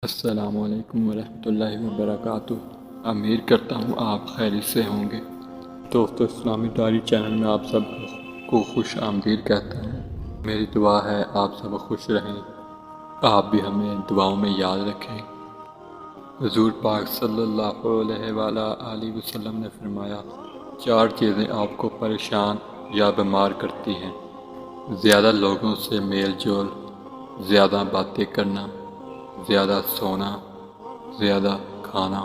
السلام علیکم ورحمۃ اللہ وبرکاتہ۔ امید کرتا ہوں آپ خیریت سے ہوں گے۔ دوستو، اسلامی ڈائری چینل میں آپ سب کو خوش آمدید کہتا ہوں۔ میری دعا ہے آپ سب خوش رہیں، آپ بھی ہمیں دعاؤں میں یاد رکھیں۔ حضور پاک صلی اللہ علیہ وآلہ وسلم نے فرمایا، 4 چیزیں آپ کو پریشان یا بیمار کرتی ہیں: زیادہ لوگوں سے میل جول، زیادہ باتیں کرنا، زیادہ سونا، زیادہ کھانا۔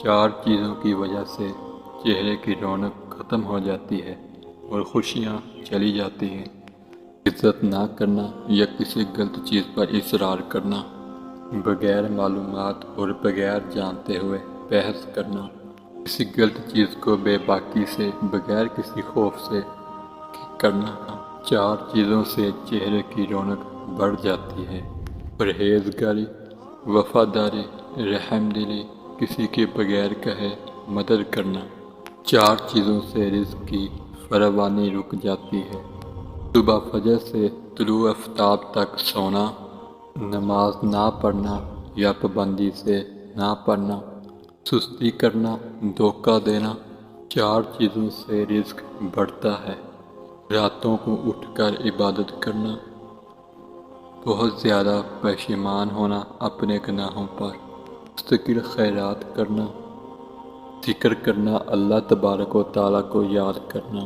4 چیزوں کی وجہ سے چہرے کی رونق ختم ہو جاتی ہے اور خوشیاں چلی جاتی ہیں۔ عزت نہ کرنا یا کسی غلط چیز پر اصرار کرنا، بغیر معلومات اور بغیر جانتے ہوئے بحث کرنا، کسی غلط چیز کو بے باکی سے بغیر کسی خوف سے کرنا۔ 4 چیزوں سے چہرے کی رونق بڑھ جاتی ہے: پرہیزگاری، وفاداری، رحم دلی، کسی کے بغیر کہے مدد کرنا۔ 4 چیزوں سے رزق کی فراوانی رک جاتی ہے: صبح فجر سے طلوع آفتاب تک سونا، نماز نہ پڑھنا یا پابندی سے نہ پڑھنا، سستی کرنا، دھوکہ دینا۔ 4 چیزوں سے رزق بڑھتا ہے: راتوں کو اٹھ کر عبادت کرنا، بہت زیادہ پشیمان ہونا اپنے گناہوں پر، مستقل خیرات کرنا، ذکر کرنا، اللہ تبارک و تعالیٰ کو یاد کرنا۔